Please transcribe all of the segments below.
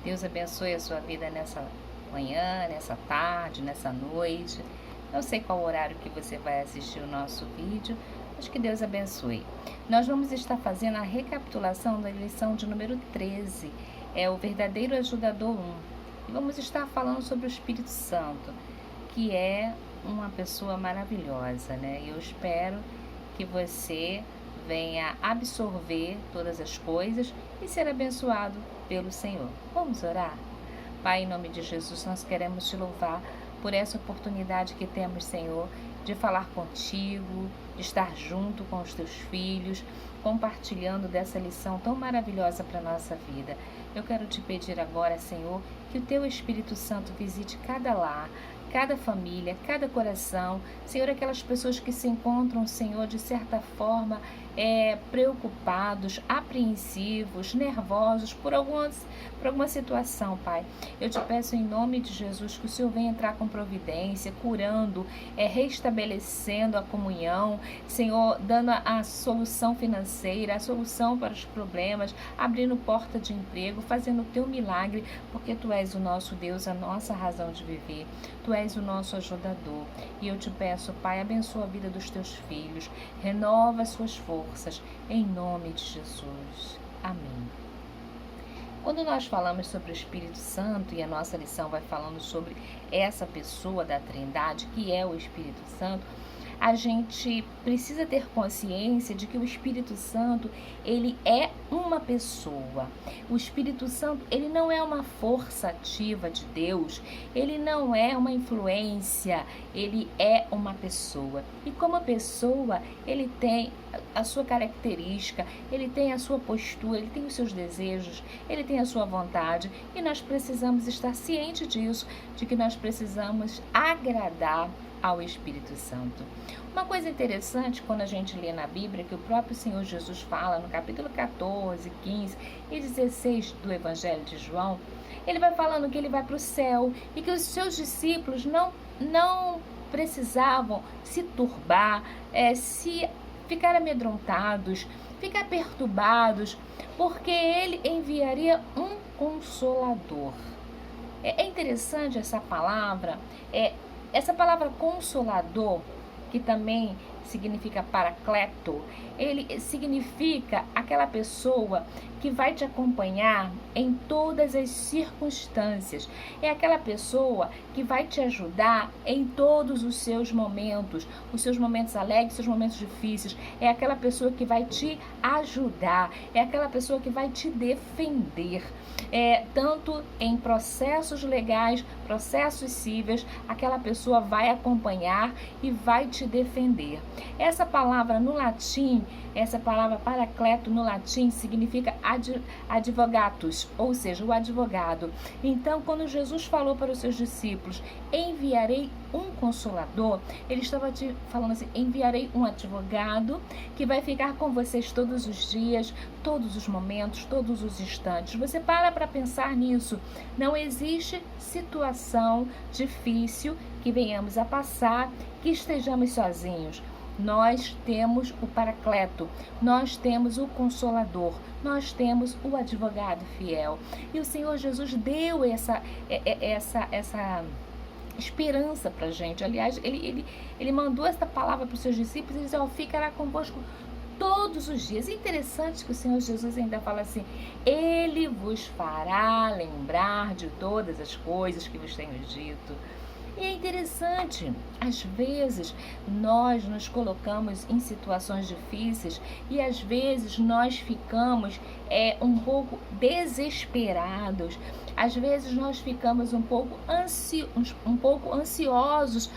Deus abençoe a sua vida nessa manhã, nessa tarde, nessa noite. Não sei qual horário que você vai assistir o nosso vídeo, mas que Deus abençoe. Nós vamos estar fazendo a recapitulação da lição de número 13, é o verdadeiro ajudador 1. E vamos estar falando sobre o Espírito Santo, que é uma pessoa maravilhosa, né? Eu espero que você venha absorver todas as coisas e ser abençoado pelo Senhor. Vamos orar? Pai, em nome de Jesus, nós queremos te louvar por essa oportunidade que temos, Senhor, de falar contigo, de estar junto com os teus filhos, compartilhando dessa lição tão maravilhosa para a nossa vida. Eu quero te pedir agora, Senhor, que o teu Espírito Santo visite cada lar, cada família, cada coração. Senhor, aquelas pessoas que se encontram, Senhor, de certa forma, preocupados, apreensivos, nervosos por alguma situação, Pai. Eu te peço em nome de Jesus que o Senhor venha entrar com providência, curando, restabelecendo a comunhão, Senhor, dando a solução financeira, a solução para os problemas, abrindo porta de emprego, fazendo o teu milagre, porque Tu és o nosso Deus, a nossa razão de viver. Tu és o nosso ajudador. E eu te peço, Pai, abençoa a vida dos teus filhos, renova as suas forças, em nome de Jesus. Amém. Quando nós falamos sobre o Espírito Santo, e a nossa lição vai falando sobre essa pessoa da Trindade, que é o Espírito Santo, a gente precisa ter consciência de que o Espírito Santo, ele é uma pessoa. O Espírito Santo, ele não é uma força ativa de Deus, ele não é uma influência, ele é uma pessoa. E como pessoa, ele tem a sua característica, ele tem a sua postura, ele tem os seus desejos, ele tem a sua vontade, e nós precisamos estar cientes disso, de que nós precisamos agradar ao Espírito Santo. Uma coisa interessante quando a gente lê na Bíblia, que o próprio Senhor Jesus fala no capítulo 14, 15 e 16 do Evangelho de João, ele vai falando que ele vai para o céu e que os seus discípulos não precisavam se turbar, se ficar amedrontados, ficar perturbados, porque ele enviaria um consolador. É interessante essa palavra, essa palavra consolador, que também significa paracleto, ele significa aquela pessoa que vai te acompanhar em todas as circunstâncias. É aquela pessoa que vai te ajudar em todos os seus momentos alegres, seus momentos difíceis. É aquela pessoa que vai te ajudar, é aquela pessoa que vai te defender. Tanto em processos legais, processos cíveis, aquela pessoa vai acompanhar e vai te defender. Essa palavra no latim, essa palavra paracleto no latim significa advogatus, ou seja, o advogado. Então, quando Jesus falou para os seus discípulos, enviarei um consolador, ele estava te falando assim, enviarei um advogado que vai ficar com vocês todos os dias, todos os momentos, todos os instantes. Você para pensar nisso. Não existe situação difícil que venhamos a passar, que estejamos sozinhos. Nós temos o paracleto, nós temos o consolador, nós temos o advogado fiel. E o Senhor Jesus deu essa esperança para a gente. Aliás, ele mandou essa palavra para os seus discípulos e disse, ficará convosco todos os dias. Interessante que o Senhor Jesus ainda fala assim, ele vos fará lembrar de todas as coisas que vos tenho dito. E é interessante, às vezes nós nos colocamos em situações difíceis e às vezes nós ficamos um pouco desesperados, às vezes nós ficamos um pouco ansiosos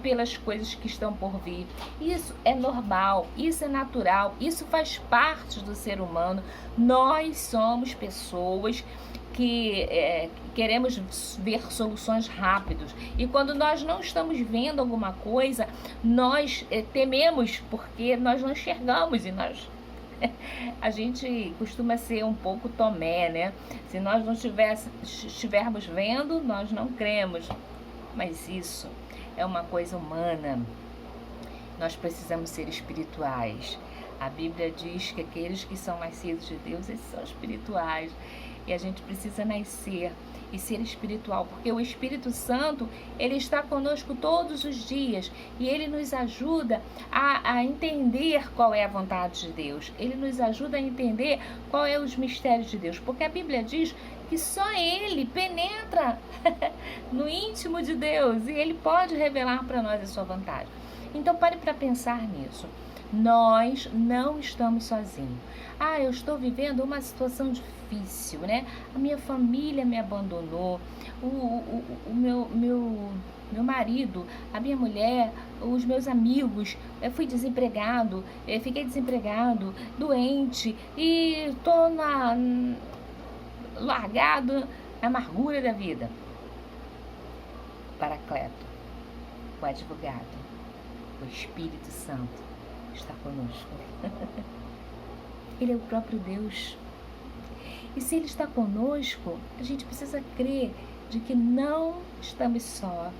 pelas coisas que estão por vir. Isso é normal, isso é natural, isso faz parte do ser humano. Nós somos pessoas que queremos ver soluções rápidas. E quando nós não estamos vendo alguma coisa, nós tememos porque nós não enxergamos e a gente costuma ser um pouco Tomé, né? Se nós não estivermos vendo, nós não cremos. Mas isso é uma coisa humana. Nós precisamos ser espirituais. A Bíblia diz que aqueles que são nascidos de Deus, eles são espirituais. E a gente precisa nascer e ser espiritual, porque o Espírito Santo, ele está conosco todos os dias e ele nos ajuda a entender qual é a vontade de Deus. Ele nos ajuda a entender qual é os mistérios de Deus, porque a Bíblia diz que só ele penetra no íntimo de Deus e ele pode revelar para nós a sua vontade. Então pare para pensar nisso. Nós não estamos sozinhos. Eu estou vivendo uma situação difícil, né? A minha família me abandonou, o meu marido, a minha mulher, os meus amigos, eu fui desempregado, fiquei desempregado, doente e estou largado na amargura da vida. Paracleto, o advogado, o Espírito Santo está conosco. Ele é o próprio Deus. E se Ele está conosco, a gente precisa crer de que não estamos só,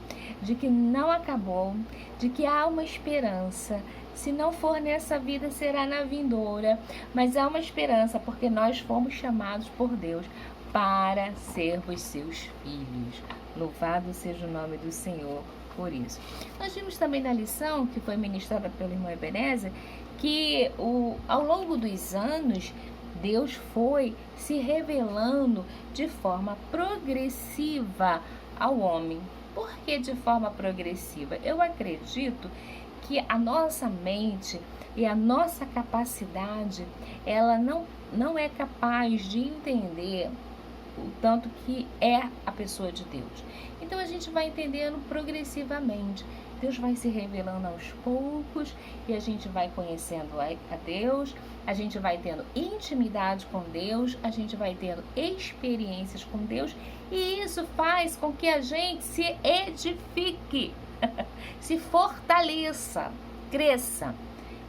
de que não acabou, de que há uma esperança. Se não for nessa vida, será na vindoura. Mas há uma esperança, porque nós fomos chamados por Deus para sermos seus filhos. Louvado seja o nome do Senhor por isso. Nós vimos também na lição que foi ministrada pelo irmão Ebenezer que ao longo dos anos Deus foi se revelando de forma progressiva ao homem. Por que de forma progressiva? Eu acredito que a nossa mente e a nossa capacidade, ela não é capaz de entender o tanto que é a pessoa de Deus. Então a gente vai entendendo progressivamente. Deus vai se revelando aos poucos e a gente vai conhecendo a Deus, a gente vai tendo intimidade com Deus, a gente vai tendo experiências com Deus e isso faz com que a gente se edifique, se fortaleça, cresça,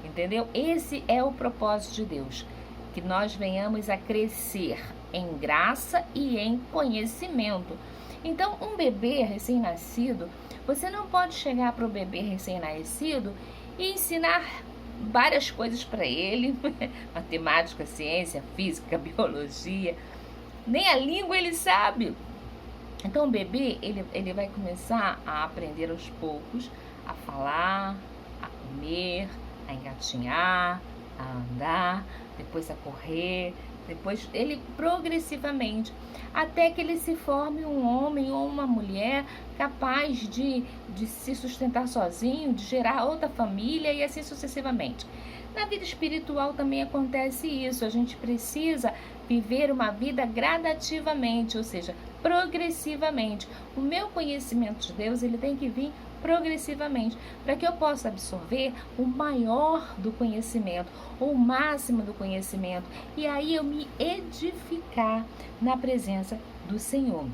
entendeu? Esse é o propósito de Deus, que nós venhamos a crescer em graça e em conhecimento. Então, um bebê recém-nascido, você não pode chegar para o bebê recém-nascido e ensinar várias coisas para ele, matemática, ciência, física, biologia, nem a língua ele sabe. Então, o bebê, ele vai começar a aprender aos poucos a falar, a comer, a engatinhar, a andar, depois a correr, depois ele progressivamente, até que ele se forme um homem ou uma mulher capaz de se sustentar sozinho, de gerar outra família e assim sucessivamente. Na vida espiritual também acontece isso, a gente precisa viver uma vida gradativamente, ou seja, progressivamente. O meu conhecimento de Deus, ele tem que vir progressivamente, para que eu possa absorver o maior do conhecimento, ou o máximo do conhecimento, e aí eu me edificar na presença do Senhor.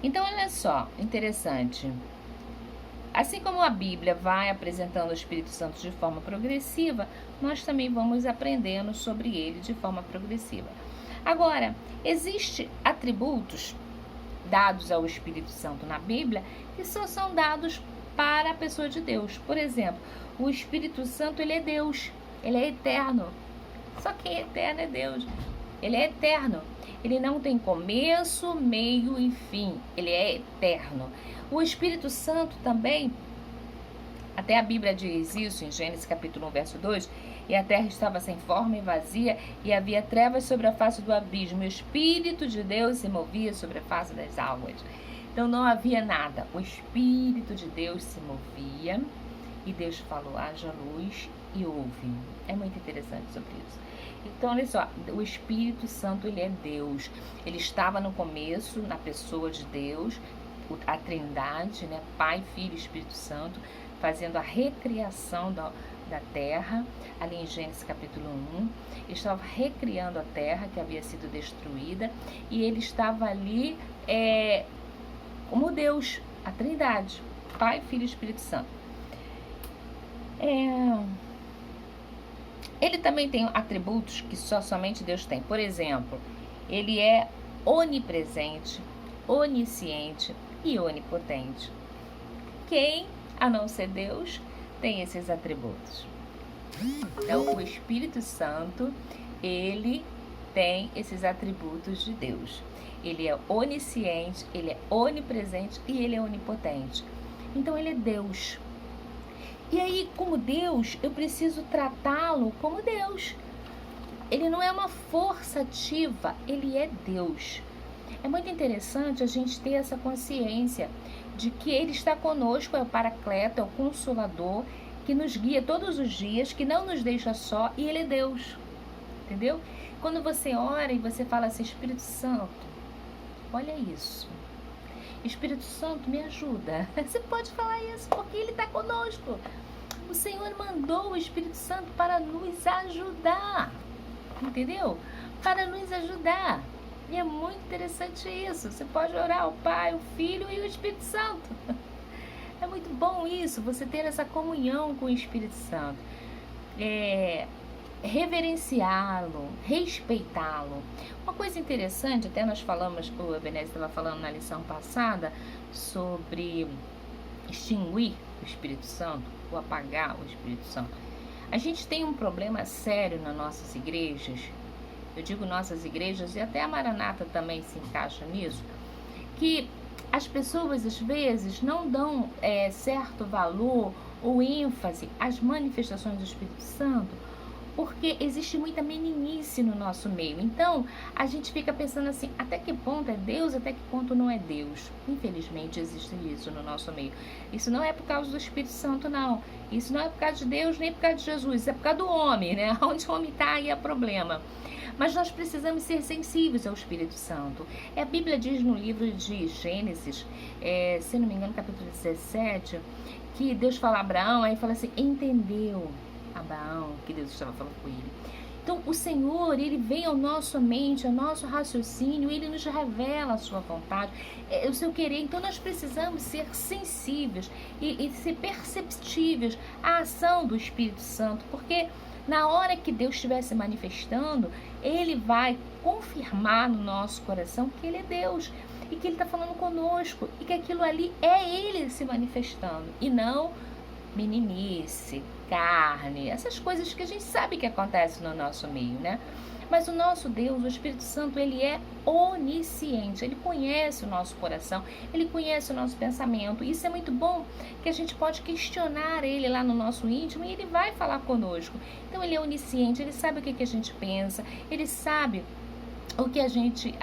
Então, olha só, interessante. Assim como a Bíblia vai apresentando o Espírito Santo de forma progressiva, nós também vamos aprendendo sobre ele de forma progressiva. Agora, existem atributos dados ao Espírito Santo na Bíblia que só são dados para a pessoa de Deus. Por exemplo, o Espírito Santo, ele é Deus, ele é eterno. Só quem é eterno é Deus. Ele é eterno. Ele não tem começo, meio e fim. Ele é eterno. O Espírito Santo também, até a Bíblia diz isso em Gênesis capítulo 1, verso 2, e a terra estava sem forma e vazia, e havia trevas sobre a face do abismo, e o Espírito de Deus se movia sobre a face das águas. Então não havia nada, o Espírito de Deus se movia, e Deus falou, haja luz, e houve. É muito interessante sobre isso. Então, olha só, o Espírito Santo, ele é Deus. Ele estava no começo, na pessoa de Deus, a Trindade, né? Pai, Filho e Espírito Santo, fazendo a recriação da terra, ali em Gênesis capítulo 1, ele estava recriando a terra que havia sido destruída, e ele estava ali como Deus, a Trindade, Pai, Filho e Espírito Santo. Ele também tem atributos que somente Deus tem. Por exemplo, ele é onipresente, onisciente e onipotente. Quem, a não ser Deus, tem esses atributos? Então, o Espírito Santo, ele tem esses atributos de Deus. Ele é onisciente, ele é onipresente e ele é onipotente. Então ele é Deus. E aí, como Deus, eu preciso tratá-lo como Deus. Ele não é uma força ativa, ele é Deus. É muito interessante a gente ter essa consciência de que ele está conosco, é o Paracleto, é o Consolador, que nos guia todos os dias, que não nos deixa só, e ele é Deus. Entendeu? Quando você ora e você fala assim, Espírito Santo, olha isso. Espírito Santo, me ajuda. Você pode falar isso, porque ele está conosco. O Senhor mandou o Espírito Santo para nos ajudar. Entendeu? Para nos ajudar. E é muito interessante isso. Você pode orar o Pai, o Filho e o Espírito Santo. É muito bom isso, você ter essa comunhão com o Espírito Santo. Reverenciá-lo, respeitá-lo. Uma coisa interessante, até nós falamos, o Ebenezer estava falando na lição passada, sobre extinguir o Espírito Santo, ou apagar o Espírito Santo. A gente tem um problema sério nas nossas igrejas, eu digo nossas igrejas, e até a Maranata também se encaixa nisso, que as pessoas às vezes não dão certo valor ou ênfase às manifestações do Espírito Santo, porque existe muita meninice no nosso meio. Então, a gente fica pensando assim, até que ponto é Deus, até que ponto não é Deus. Infelizmente, existe isso no nosso meio. Isso não é por causa do Espírito Santo, não. Isso não é por causa de Deus, nem por causa de Jesus. Isso é por causa do homem, né? Onde o homem está, aí é problema. Mas nós precisamos ser sensíveis ao Espírito Santo. A Bíblia diz no livro de Gênesis, se não me engano, capítulo 17, que Deus fala a Abraão, aí fala assim, entendeu Abraão que Deus estava falando com ele. Então, o Senhor, ele vem ao nosso mente, ao nosso raciocínio, ele nos revela a sua vontade, o seu querer. Então, nós precisamos ser sensíveis e ser perceptíveis à ação do Espírito Santo, porque na hora que Deus estiver se manifestando, ele vai confirmar no nosso coração que ele é Deus e que ele está falando conosco e que aquilo ali é ele se manifestando e não meninice, carne, essas coisas que a gente sabe que acontecem no nosso meio, né? Mas o nosso Deus, o Espírito Santo, ele é onisciente, ele conhece o nosso coração, ele conhece o nosso pensamento. Isso é muito bom, que a gente pode questionar ele lá no nosso íntimo e ele vai falar conosco. Então ele é onisciente, ele sabe o que a gente pensa, ele sabe o que a gente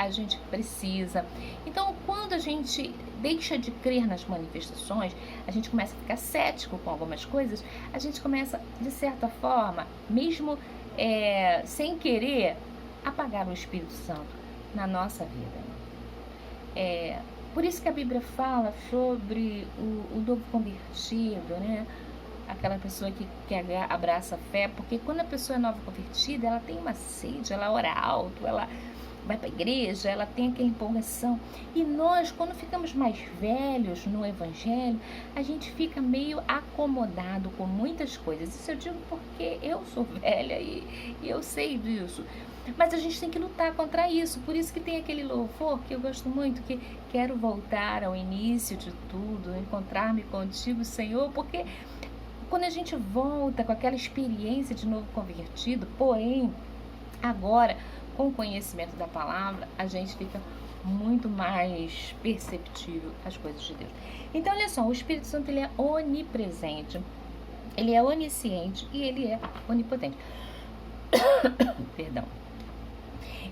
precisa. Então, quando a gente deixa de crer nas manifestações, a gente começa a ficar cético com algumas coisas, a gente começa, de certa forma, mesmo sem querer, apagar o Espírito Santo na nossa vida. Por isso que a Bíblia fala sobre o novo convertido, né? Aquela pessoa que abraça a fé, porque quando a pessoa é nova convertida, ela tem uma sede, ela ora alto, ela vai para a igreja, ela tem aquela empolgação. E nós, quando ficamos mais velhos no Evangelho, a gente fica meio acomodado com muitas coisas. Isso eu digo porque eu sou velha e eu sei disso. Mas a gente tem que lutar contra isso. Por isso que tem aquele louvor que eu gosto muito, que quero voltar ao início de tudo, encontrar-me contigo, Senhor, porque quando a gente volta com aquela experiência de novo convertido, porém, agora, com o conhecimento da palavra, a gente fica muito mais perceptível às coisas de Deus. Então, olha só, o Espírito Santo, ele é onipresente, ele é onisciente e ele é onipotente. Perdão.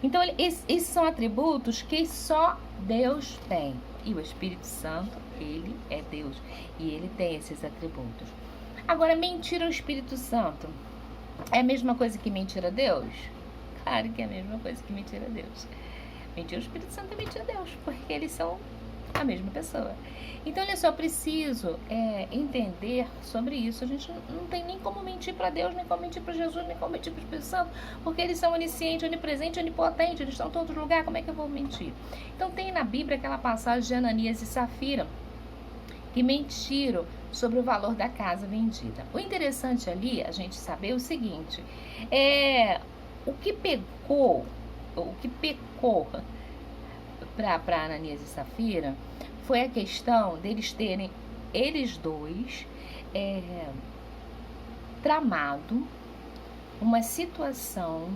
Então, esses são atributos que só Deus tem. E o Espírito Santo, ele é Deus. E ele tem esses atributos. Agora, mentir ao Espírito Santo é a mesma coisa que mentir a Deus? Claro que é a mesma coisa que mentir a Deus. Mentir ao Espírito Santo é mentir a Deus, porque eles são a mesma pessoa. Então, olha só, eu preciso entender sobre isso. A gente não tem nem como mentir para Deus, nem como mentir para Jesus, nem como mentir para o Espírito Santo, porque eles são oniscientes, onipresentes, onipotentes, eles estão em todo lugar, como é que eu vou mentir? Então, tem na Bíblia aquela passagem de Ananias e Safira, que mentiram sobre o valor da casa vendida. O interessante ali, a gente saber o seguinte, o que pecou para Ananias e Safira foi a questão deles terem, eles dois, tramado uma situação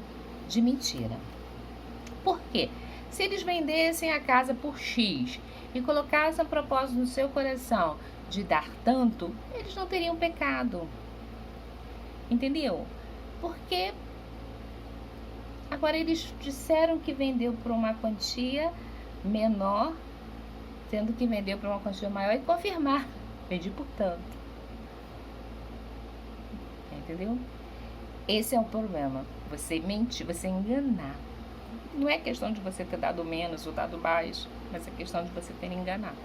de mentira. Por quê? Se eles vendessem a casa por X e colocassem a propósito no seu coração de dar tanto, eles não teriam pecado. Entendeu? Porque agora eles disseram que vendeu por uma quantia menor, tendo que vender por uma quantia maior e confirmar. Vendi por tanto. Entendeu? Esse é o problema. Você mentir, você enganar. Não é questão de você ter dado menos ou dado mais, mas é questão de você ter enganado.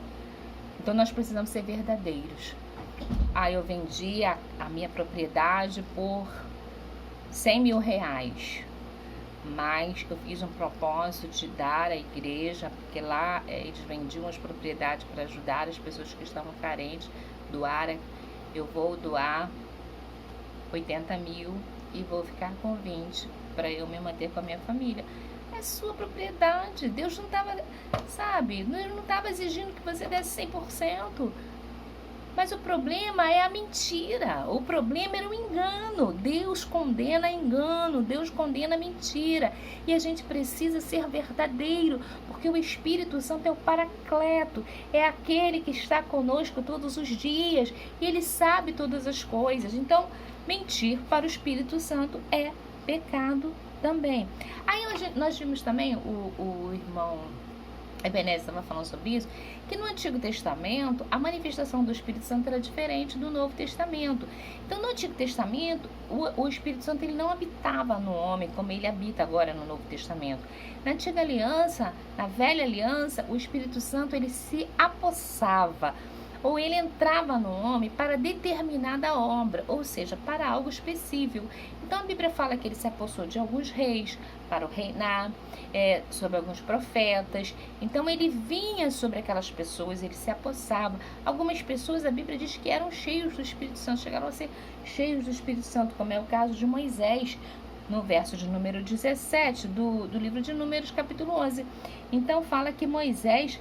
Então nós precisamos ser verdadeiros. Eu vendi a minha propriedade por 100 mil reais. Mas eu fiz um propósito de dar à igreja, porque lá eles vendiam as propriedades para ajudar as pessoas que estavam carentes, eu vou doar 80 mil e vou ficar com 20 para eu me manter com a minha família. É sua propriedade. Deus não estava, não estava exigindo que você desse 100%. Mas o problema é a mentira, o problema era o engano. Deus condena engano, Deus condena mentira. E a gente precisa ser verdadeiro, porque o Espírito Santo é o Paracleto, é aquele que está conosco todos os dias, e ele sabe todas as coisas. Então, mentir para o Espírito Santo é pecado também. Aí nós vimos também o irmão Ebenezer estava falando sobre isso, que no Antigo Testamento a manifestação do Espírito Santo era diferente do Novo Testamento. Então no Antigo Testamento o Espírito Santo ele não habitava no homem como ele habita agora no Novo Testamento. Na Antiga Aliança, na Velha Aliança, o Espírito Santo ele se apossava, ou ele entrava no homem para determinada obra, ou seja, para algo específico. Então a Bíblia fala que ele se apossou de alguns reis para o reinar, sobre alguns profetas. Então ele vinha sobre aquelas pessoas, ele se apossava. Algumas pessoas, a Bíblia diz que eram cheios do Espírito Santo, chegaram a ser cheios do Espírito Santo, como é o caso de Moisés, no verso de número 17 do livro de Números, capítulo 11. Então fala que Moisés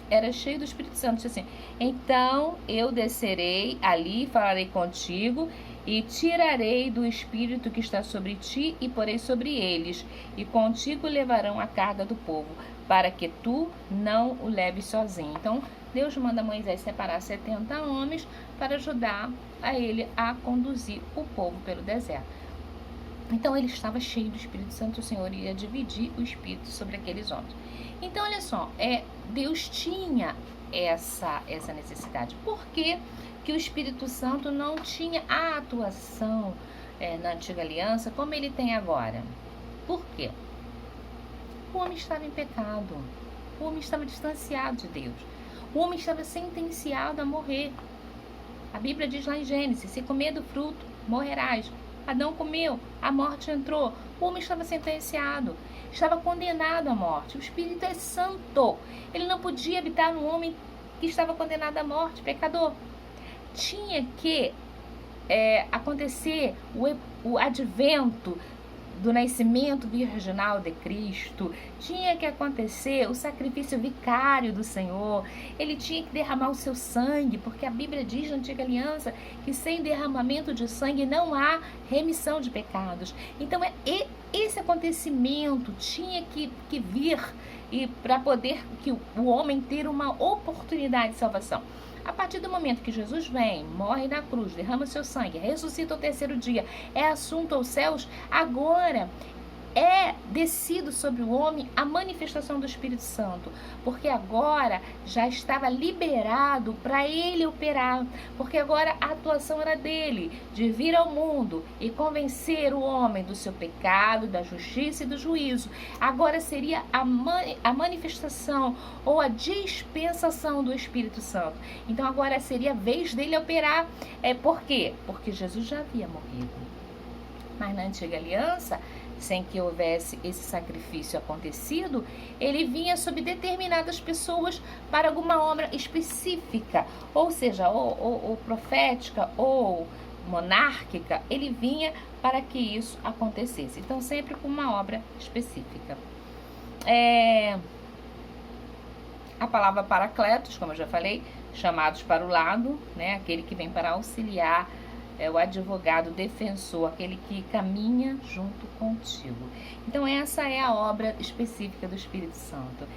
era cheio do Espírito Santo, diz assim: então eu descerei ali, falarei contigo e tirarei do Espírito que está sobre ti e porei sobre eles, e contigo levarão a carga do povo, para que tu não o leves sozinho. Então Deus manda Moisés separar 70 homens para ajudar a ele a conduzir o povo pelo deserto. Então ele estava cheio do Espírito Santo, o Senhor ia dividir o Espírito sobre aqueles homens. Então olha só, Deus tinha essa necessidade. Por que o Espírito Santo não tinha a atuação na Antiga Aliança como ele tem agora? Por quê? O homem estava em pecado, o homem estava distanciado de Deus, o homem estava sentenciado a morrer. A Bíblia diz lá em Gênesis: se comer do fruto, morrerás. Adão comeu, a morte entrou. O homem estava sentenciado, estava condenado à morte. O Espírito é santo, ele não podia habitar no homem que estava condenado à morte, pecador. Tinha que acontecer o advento do nascimento virginal de Cristo, tinha que acontecer o sacrifício vicário do Senhor, ele tinha que derramar o seu sangue, porque a Bíblia diz na Antiga Aliança que sem derramamento de sangue não há remissão de pecados. Então esse acontecimento tinha que vir, e para poder que o homem ter uma oportunidade de salvação. A partir do momento que Jesus vem, morre na cruz, derrama seu sangue, ressuscita ao terceiro dia, é assunto aos céus, agora é descido sobre o homem a manifestação do Espírito Santo, porque agora já estava liberado para ele operar, porque agora a atuação era dele, de vir ao mundo e convencer o homem do seu pecado, da justiça e do juízo. Agora seria a manifestação ou a dispensação do Espírito Santo. Então agora seria a vez dele operar. Por quê? Porque Jesus já havia morrido. Mas na Antiga Aliança, sem que houvesse esse sacrifício acontecido, ele vinha sobre determinadas pessoas para alguma obra específica, ou seja, ou profética ou monárquica, ele vinha para que isso acontecesse. Então, sempre com uma obra específica. A palavra paracletos, como eu já falei, chamados para o lado, né? Aquele que vem para auxiliar é o advogado, o defensor, aquele que caminha junto contigo. Então essa é a obra específica do Espírito Santo.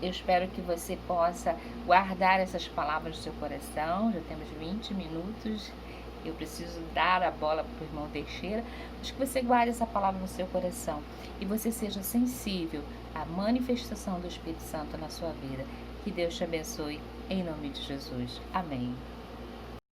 Eu espero que você possa guardar essas palavras no seu coração. Já temos 20 minutos. Eu preciso dar a bola para o irmão Teixeira, mas que você guarde essa palavra no seu coração e você seja sensível à manifestação do Espírito Santo na sua vida. Que Deus te abençoe, em nome de Jesus. Amém.